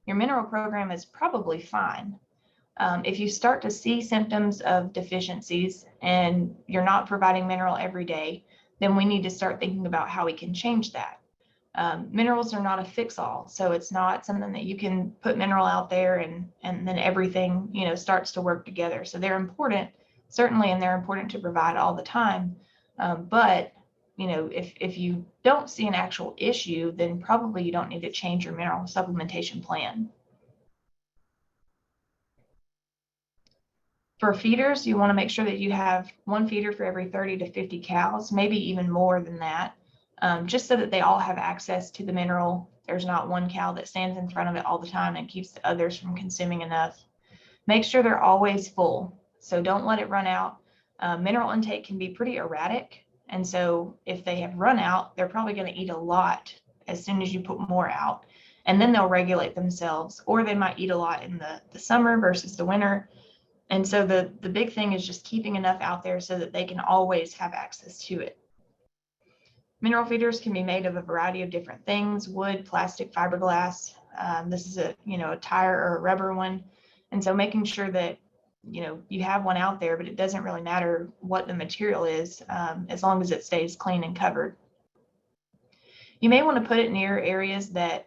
your mineral program is probably fine. If you start to see symptoms of deficiencies and you're not providing mineral every day, then we need to start thinking about how we can change that. Minerals are not a fix-all, so it's not something that you can put mineral out there and then everything starts to work together. So they're important, certainly, and they're important to provide all the time. But if you don't see an actual issue, then probably you don't need to change your mineral supplementation plan. For feeders, you want to make sure that you have one feeder for every 30 to 50 cows, maybe even more than that, just so that they all have access to the mineral. There's not one cow that stands in front of it all the time and keeps the others from consuming enough. Make sure they're always full, so don't let it run out. Mineral intake can be pretty erratic, and so if they have run out, they're probably going to eat a lot as soon as you put more out, and then they'll regulate themselves, or they might eat a lot in the summer versus the winter. And so the big thing is just keeping enough out there so that they can always have access to it. Mineral feeders can be made of a variety of different things: wood, plastic, fiberglass. This is a tire or a rubber one. And so making sure that you have one out there, but it doesn't really matter what the material is, as long as it stays clean and covered. You may want to put it near areas that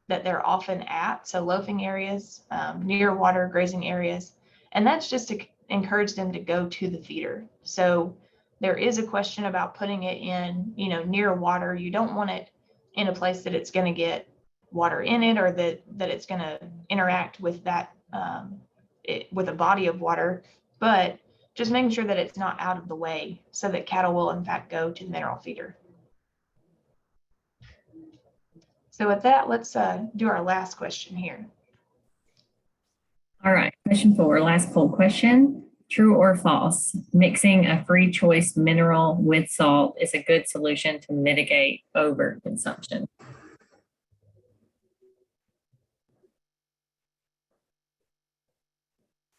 they're often at, so loafing areas, near water, grazing areas. And that's just to encourage them to go to the feeder. So there is a question about putting it in, near water. You don't want it in a place that it's going to get water in it, or that it's going to interact with that, with a body of water, but just making sure that it's not out of the way so that cattle will in fact go to the mineral feeder. So with that, let's do our last question here. All right, question 4, last poll question. True or false? Mixing a free choice mineral with salt is a good solution to mitigate overconsumption.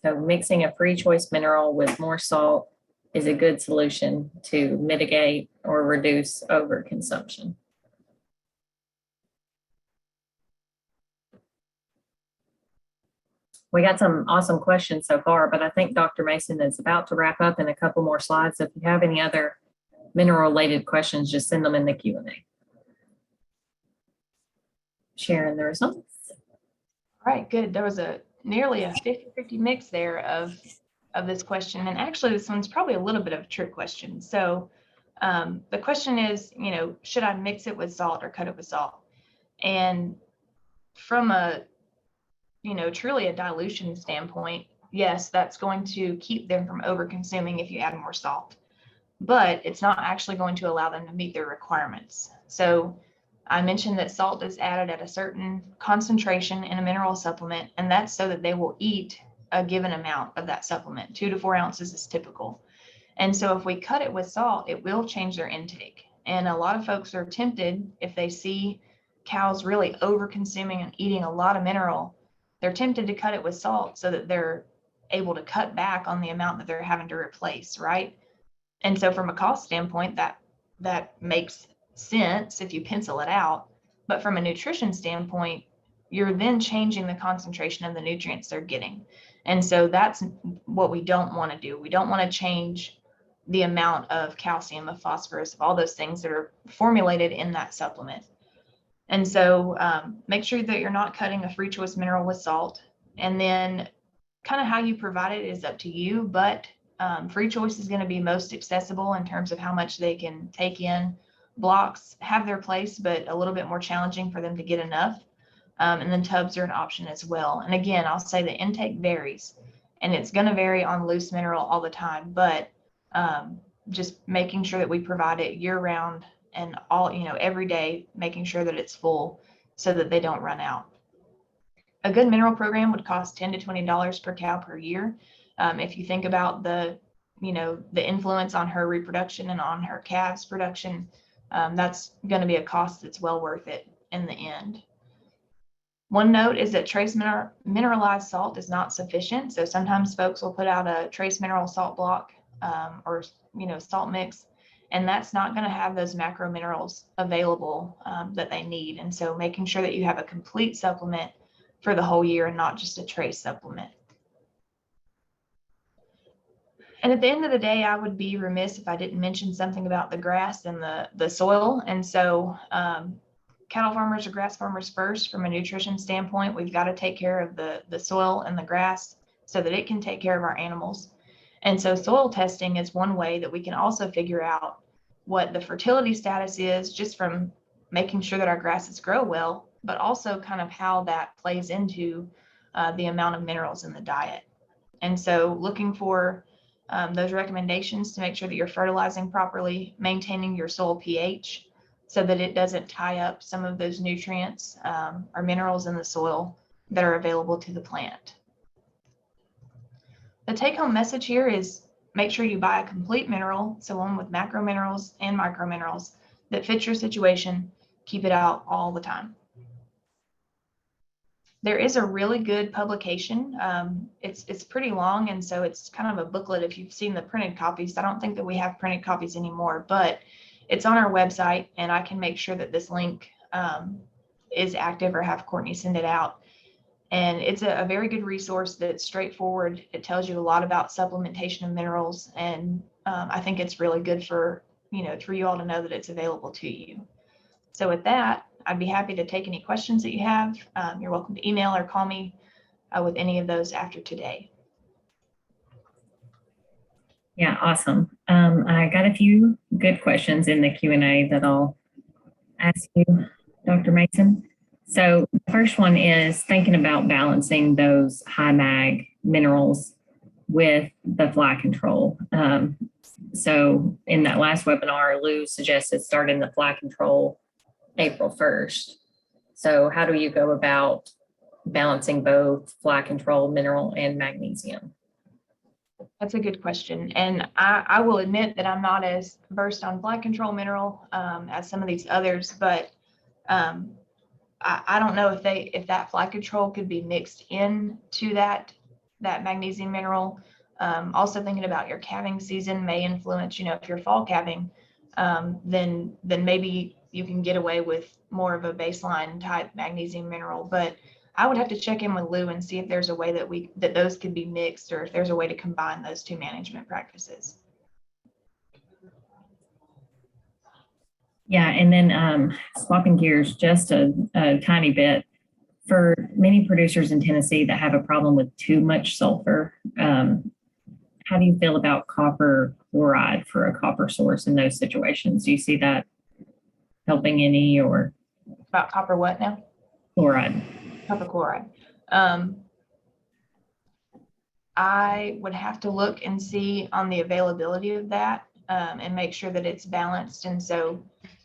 So mixing a free choice mineral with more salt is a good solution to mitigate or reduce overconsumption. We got some awesome questions so far, but I think Dr. Mason is about to wrap up in a couple more slides. So if you have any other mineral-related questions, just send them in the Q&A. Sharing the results. All right, good. There was nearly a 50-50 mix there of this question. And actually, this one's probably a little bit of a trick question. So the question is, should I mix it with salt or cut it with salt? And from a truly a dilution standpoint, yes, that's going to keep them from over consuming if you add more salt, but it's not actually going to allow them to meet their requirements. So I mentioned that salt is added at a certain concentration in a mineral supplement, and that's so that they will eat a given amount of that supplement. 2 to 4 ounces is typical. And so if we cut it with salt, it will change their intake. And a lot of folks are tempted, if they see cows really over consuming and eating a lot of mineral, they're tempted to cut it with salt so that they're able to cut back on the amount that they're having to replace, right? And so from a cost standpoint, that makes sense if you pencil it out. But from a nutrition standpoint, you're then changing the concentration of the nutrients they're getting. And so that's what we don't want to do. We don't want to change the amount of calcium, of phosphorus, of all those things that are formulated in that supplement. And so make sure that you're not cutting a free choice mineral with salt. And then kind of how you provide it is up to you, but free choice is going to be most accessible in terms of how much they can take in. Blocks have their place, but a little bit more challenging for them to get enough. And then tubs are an option as well. And again, I'll say the intake varies, and it's going to vary on loose mineral all the time, but just making sure that we provide it year round and all, every day, making sure that it's full so that they don't run out. A good mineral program would cost $10 to $20 per cow per year. If you think about the influence on her reproduction and on her calves production, that's going to be a cost that's well worth it. in the end. One note is that trace mineralized salt is not sufficient. So sometimes folks will put out a trace mineral salt block or salt mix, and that's not going to have those macro minerals available that they need. And so making sure that you have a complete supplement for the whole year and not just a trace supplement. And at the end of the day, I would be remiss if I didn't mention something about the grass and the soil. And so cattle farmers or grass farmers first, from a nutrition standpoint, we've got to take care of the soil and the grass so that it can take care of our animals. And so soil testing is one way that we can also figure out what the fertility status is, just from making sure that our grasses grow well, but also kind of how that plays into the amount of minerals in the diet. And so looking for those recommendations to make sure that you're fertilizing properly, maintaining your soil pH so that it doesn't tie up some of those nutrients or minerals in the soil that are available to the plant. The take-home message here is make sure you buy a complete mineral, so one with macro minerals and micro minerals that fits your situation. Keep it out all the time. There is a really good publication. It's pretty long, and so it's kind of a booklet if you've seen the printed copies. I don't think that we have printed copies anymore, but it's on our website, and I can make sure that this link is active or have Courtney send it out. And it's a very good resource that's straightforward. It tells you a lot about supplementation of minerals, and I think it's really good for you all to know that it's available to you. So with that, I'd be happy to take any questions that you have. You're welcome to email or call me with any of those after today. Yeah, awesome. I got a few good questions in the Q&A that I'll ask you, Dr. Mason. So the first one is thinking about balancing those high mag minerals with the fly control. So in that last webinar, Lou suggested starting the fly control April 1st. So how do you go about balancing both fly control, mineral, and magnesium? That's a good question. And I will admit that I'm not as versed on fly control mineral as some of these others, but I don't know if that fly control could be mixed into that magnesium mineral. Also thinking about your calving season may influence, if you're fall calving, then maybe you can get away with more of a baseline type magnesium mineral. But I would have to check in with Lou and see if there's a way that those could be mixed, or if there's a way to combine those two management practices. Yeah, and then swapping gears just a tiny bit, for many producers in Tennessee that have a problem with too much sulfur, how do you feel about copper chloride for a copper source in those situations? Do you see that helping any, or? About copper what now? Chloride. Copper chloride. I would have to look and see on the availability of that and make sure that it's balanced. And so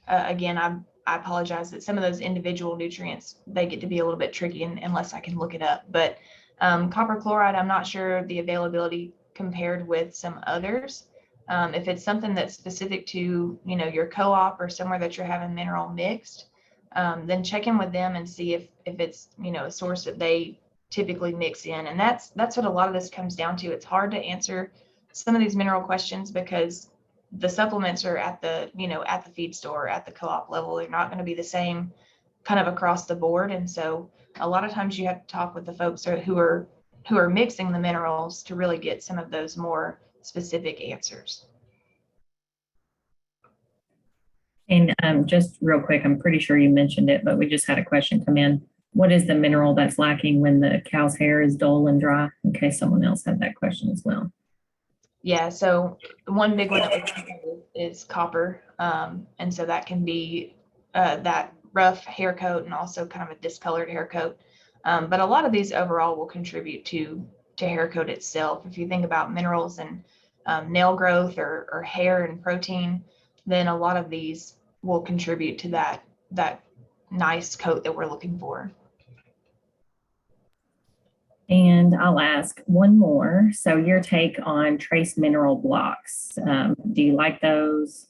again, I apologize that some of those individual nutrients, they get to be a little bit tricky unless I can look it up. But copper chloride, I'm not sure the availability compared with some others. If it's something that's specific to, your co-op or somewhere that you're having mineral mixed, then check in with them and see if it's, a source that they typically mix in. And that's what a lot of this comes down to. It's hard to answer some of these mineral questions because the supplements are at the feed store, at the co-op level. They're not going to be the same kind of across the board. And so a lot of times you have to talk with the folks who are mixing the minerals to really get some of those more specific answers. And just real quick, I'm pretty sure you mentioned it, but we just had a question come in. What is the mineral that's lacking when the cow's hair is dull and dry? In case someone else had that question as well. Yeah, so one big one that is copper. And so that can be that rough hair coat and also kind of a discolored hair coat. But a lot of these overall will contribute to hair coat itself. If you think about minerals and nail growth or hair and protein, then a lot of these will contribute to that nice coat that we're looking for. And I'll ask one more. So your take on trace mineral blocks. Do you like those?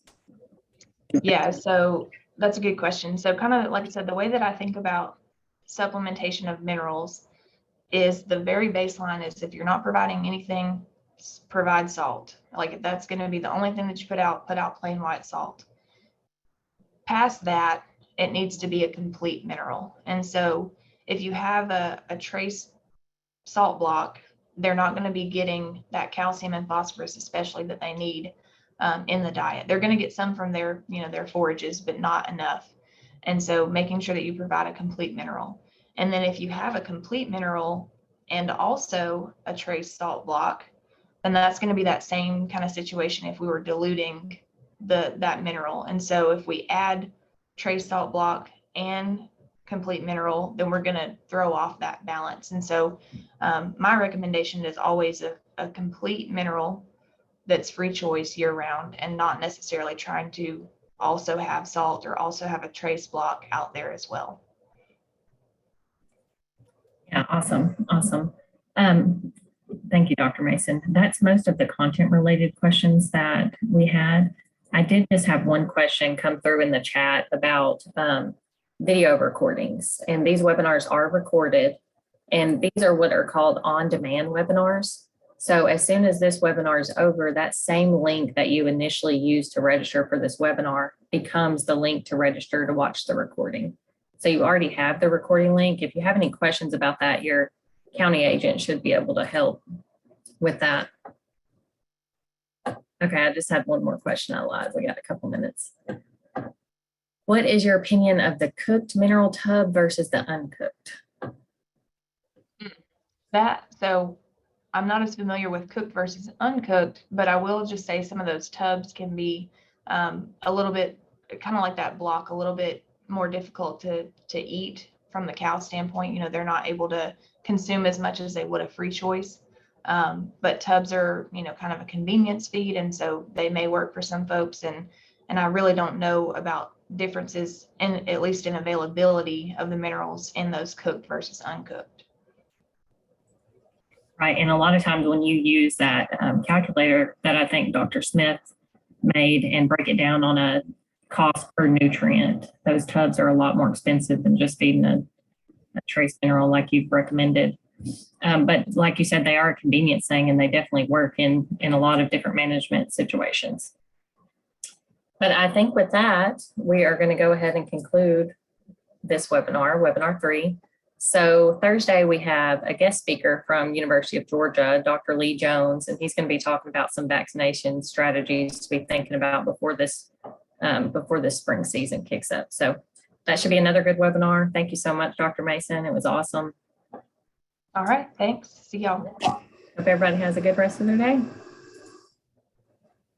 Yeah, so That's a good question. So kind of like I said, the way that I think about supplementation of minerals is the very baseline is if you're not providing anything, provide salt. Like that's going to be the only thing that you put out plain white salt. Past that, it needs to be a complete mineral. And so if you have a trace salt block, they're not going to be getting that calcium and phosphorus, especially that they need in the diet. They're going to get some from their, their forages, but not enough. And so making sure that you provide a complete mineral. And then if you have a complete mineral and also a trace salt block, then that's going to be that same kind of situation if we were diluting that mineral. And so if we add trace salt block and complete mineral, then we're going to throw off that balance. And so my recommendation is always a complete mineral that's free choice year round and not necessarily trying to also have salt or also have a trace block out there as well. Yeah, awesome. Thank you, Dr. Mason. That's most of the content related questions that we had. I did just have one question come through in the chat about video recordings, and these webinars are recorded, and these are what are called on-demand webinars. So as soon as this webinar is over, that same link that you initially used to register for this webinar becomes the link to register to watch the recording. So you already have the recording link. If you have any questions about that, your county agent should be able to help with that. Okay, I just had one more question. I lied. We got a couple minutes. What is your opinion of the cooked mineral tub versus the uncooked? So I'm not as familiar with cooked versus uncooked, but I will just say some of those tubs can be a little bit kind of like that block, a little bit more difficult to eat from the cow standpoint. They're not able to consume as much as they would a free choice. But tubs are, kind of a convenience feed. And so they may work for some folks. And I really don't know about differences in, at least in availability of the minerals in those cooked versus uncooked. Right. And a lot of times when you use that calculator that I think Dr. Smith made and break it down on a cost per nutrient, those tubs are a lot more expensive than just feeding a trace mineral like you've recommended. But like you said, they are a convenience thing, and they definitely work in a lot of different management situations. But I think with that, we are going to go ahead and conclude this webinar, webinar 3. So Thursday, we have a guest speaker from University of Georgia, Dr. Lee Jones, and he's going to be talking about some vaccination strategies to be thinking about before this spring season kicks up. So that should be another good webinar. Thank you so much, Dr. Mason. It was awesome. All right. Thanks. See y'all. Hope everybody has a good rest of their day.